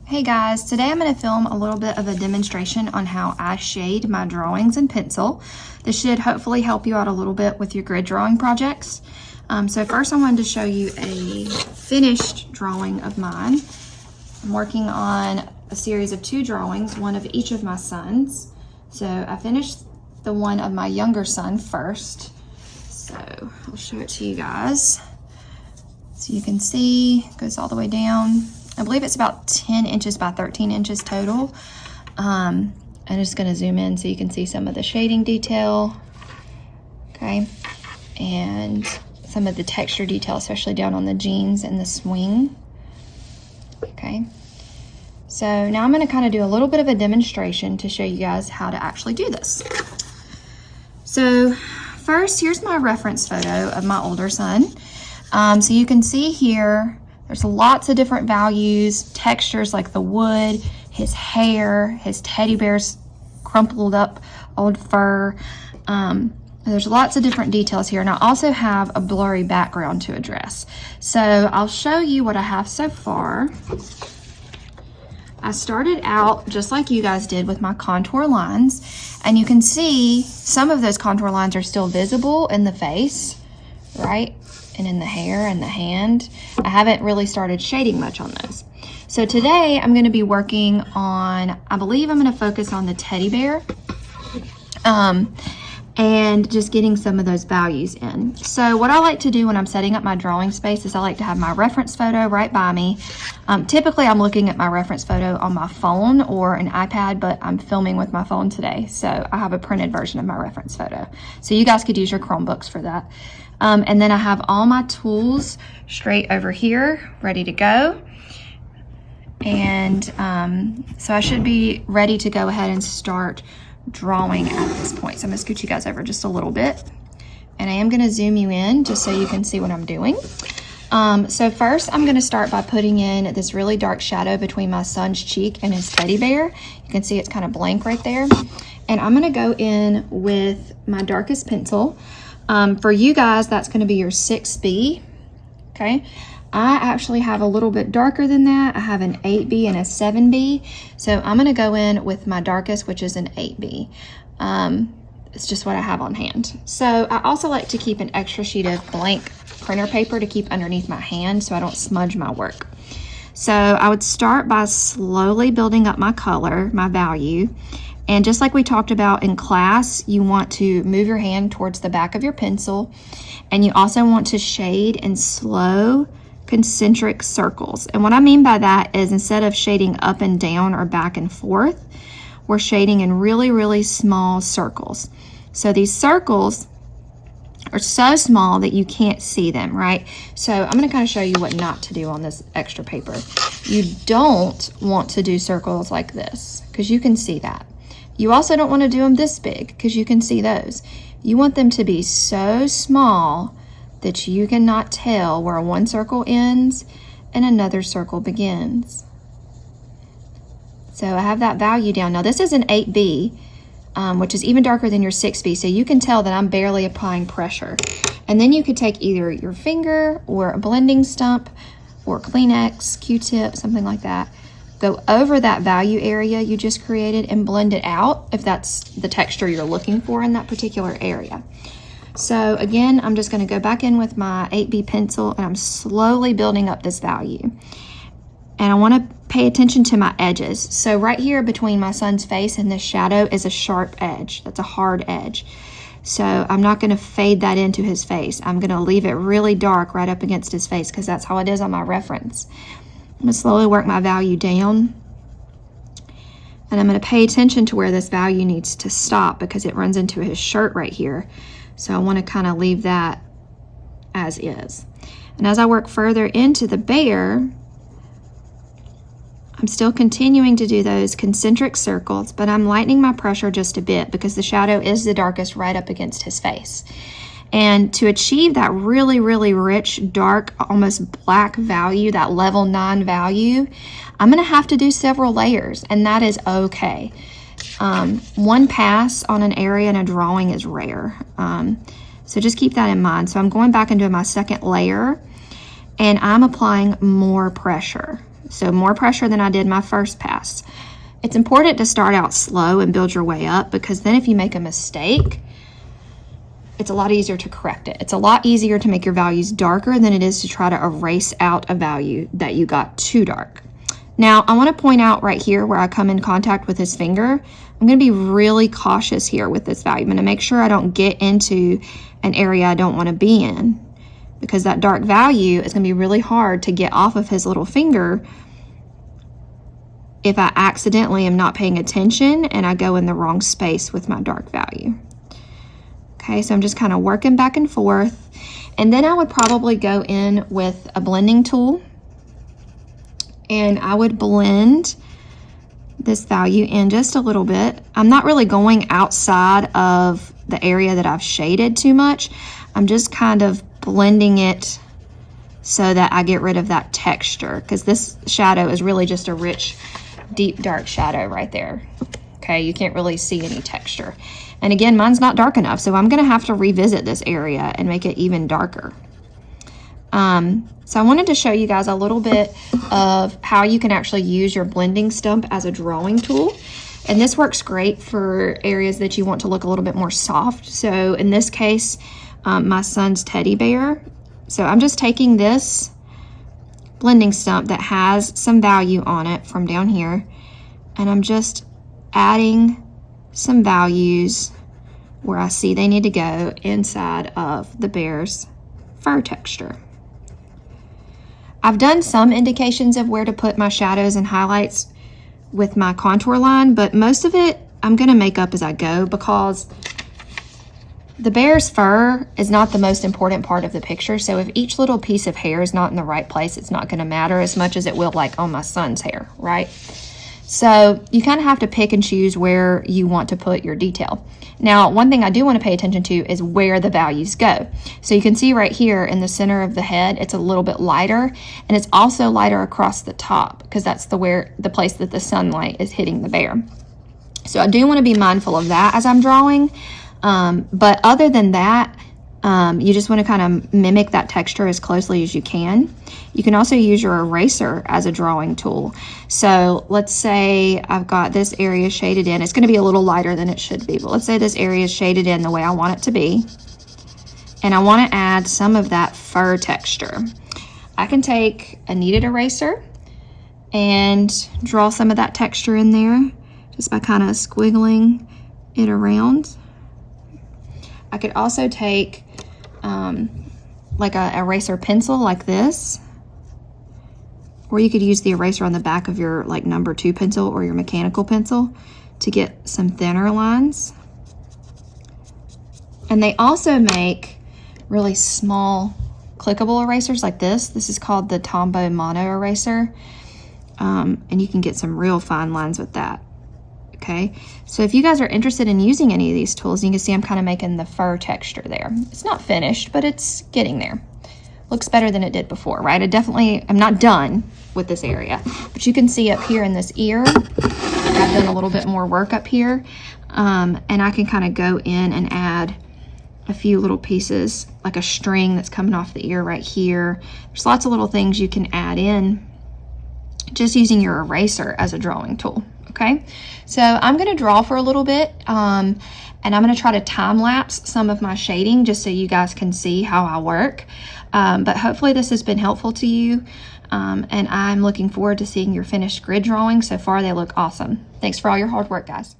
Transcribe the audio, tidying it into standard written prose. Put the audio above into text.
Hey guys, today I'm going to film a little bit of a demonstration on how I shade my drawings in pencil. This should hopefully help you out a little bit with your grid drawing projects. So first I wanted to show you a finished drawing of mine. I'm working on a series of 2 drawings, one of each of my sons. So I finished the one of my younger son first. So I'll show it to you guys. So you can see, it goes all the way down. I believe it's about 10 inches by 13 inches total. I'm just gonna zoom in so you can see some of the shading detail, okay? And some of the texture detail, especially down on the jeans and the swing, okay? So now I'm gonna kind of do a little bit of a demonstration to show you guys how to actually do this. So first, here's my reference photo of my older son. So you can see here, there's lots of different values, textures like the wood, his hair, his teddy bear's crumpled up old fur. There's lots of different details here, and I also have a blurry background to address. So I'll show you what I have so far. I started out just like you guys did with my contour lines, and you can see some of those contour lines are still visible in the face, right? And in the hair and the hand. I haven't really started shading much on those. So today I'm going to be working on, I believe I'm going to focus on the teddy bear and just getting some of those values in. So what I like to do when I'm setting up my drawing space is I like to have my reference photo right by me. Typically I'm looking at my reference photo on my phone or an iPad, but I'm filming with my phone today, so I have a printed version of my reference photo. So you guys could use your Chromebooks for that. And then I have all my tools straight over here, ready to go. And so I should be ready to go ahead and start drawing at this point. So I'm gonna scoot you guys over just a little bit. And I am gonna zoom you in just so you can see what I'm doing. So first I'm gonna start by putting in this really dark shadow between my son's cheek and his teddy bear. You can see it's kind of blank right there. And I'm gonna go in with my darkest pencil. For you guys, that's going to be your 6B, okay? I actually have a little bit darker than that. I have an 8B and a 7B, so I'm going to go in with my darkest, which is an 8B. It's just what I have on hand. So I also like to keep an extra sheet of blank printer paper to keep underneath my hand so I don't smudge my work. So I would start by slowly building up my color, my value. And just like we talked about in class, you want to move your hand towards the back of your pencil, and you also want to shade in slow concentric circles. And what I mean by that is instead of shading up and down or back and forth, we're shading in really, really small circles. So these circles are so small that you can't see them, right? So I'm going to kind of show you what not to do on this extra paper. You don't want to do circles like this because you can see that. You also don't want to do them this big because you can see those. You want them to be so small that you cannot tell where one circle ends and another circle begins. So I have that value down. Now this is an 8B, which is even darker than your 6B, so you can tell that I'm barely applying pressure. And then you could take either your finger or a blending stump or Kleenex, Q-tip, something like that. Go over that value area you just created and blend it out if that's the texture you're looking for in that particular area. So again, I'm just going to go back in with my 8B pencil and I'm slowly building up this value. And I want to pay attention to my edges. So right here between my son's face and this shadow is a sharp edge. That's a hard edge. So I'm not going to fade that into his face. I'm going to leave it really dark right up against his face because that's how it is on my reference. I'm going to slowly work my value down, and I'm going to pay attention to where this value needs to stop because it runs into his shirt right here. So I want to kind of leave that as is. And as I work further into the bear, I'm still continuing to do those concentric circles, but I'm lightening my pressure just a bit because the shadow is the darkest right up against his face. And to achieve that really, really rich, dark, almost black value, that level 9 value, I'm gonna have to do several layers, and that is okay. One pass on an area in a drawing is rare. So just keep that in mind. So I'm going back into my second layer, and I'm applying more pressure. So more pressure than I did my first pass. It's important to start out slow and build your way up, because then if you make a mistake, it's a lot easier to correct it. It's a lot easier to make your values darker than it is to try to erase out a value that you got too dark. Now, I want to point out right here where I come in contact with his finger, I'm going to be really cautious here with this value. I'm going to make sure I don't get into an area I don't want to be in, because that dark value is going to be really hard to get off of his little finger if I accidentally am not paying attention and I go in the wrong space with my dark value. Okay, so I'm just kind of working back and forth. And then I would probably go in with a blending tool, and I would blend this value in just a little bit. I'm not really going outside of the area that I've shaded too much. I'm just kind of blending it so that I get rid of that texture, because this shadow is really just a rich, deep, dark shadow right there. Okay, you can't really see any texture. And again, mine's not dark enough, so I'm gonna have to revisit this area and make it even darker. So I wanted to show you guys a little bit of how you can actually use your blending stump as a drawing tool. And this works great for areas that you want to look a little bit more soft. So in this case, my son's teddy bear. So I'm just taking this blending stump that has some value on it from down here, and I'm just adding some values where I see they need to go inside of the bear's fur texture. I've done some indications of where to put my shadows and highlights with my contour line, but most of it I'm gonna make up as I go, because the bear's fur is not the most important part of the picture. So if each little piece of hair is not in the right place, it's not gonna matter as much as it will like on my son's hair, right? So you kind of have to pick and choose where you want to put your detail. Now, one thing I do want to pay attention to is where the values go. So you can see right here in the center of the head, it's a little bit lighter, and it's also lighter across the top, because that's the place that the sunlight is hitting the bear. So I do want to be mindful of that as I'm drawing. But other than that, you just want to kind of mimic that texture as closely as you can. You can also use your eraser as a drawing tool. So let's say I've got this area shaded in. It's going to be a little lighter than it should be, but let's say this area is shaded in the way I want it to be. And I want to add some of that fur texture. I can take a kneaded eraser and draw some of that texture in there just by kind of squiggling it around. I could also take like a eraser pencil like this, or you could use the eraser on the back of your like number 2 pencil or your mechanical pencil to get some thinner lines. And they also make really small clickable erasers like this. This is called the Tombow Mono Eraser, and you can get some real fine lines with that. Okay, so if you guys are interested in using any of these tools, you can see I'm kind of making the fur texture there. It's not finished, but it's getting there. Looks better than it did before, right? I'm not done with this area, but you can see up here in this ear, I've done a little bit more work up here, and I can kind of go in and add a few little pieces, like a string that's coming off the ear right here. There's lots of little things you can add in just using your eraser as a drawing tool. Okay, so I'm going to draw for a little bit, and I'm going to try to time lapse some of my shading just so you guys can see how I work. But hopefully this has been helpful to you, and I'm looking forward to seeing your finished grid drawings. So far they look awesome. Thanks for all your hard work, guys.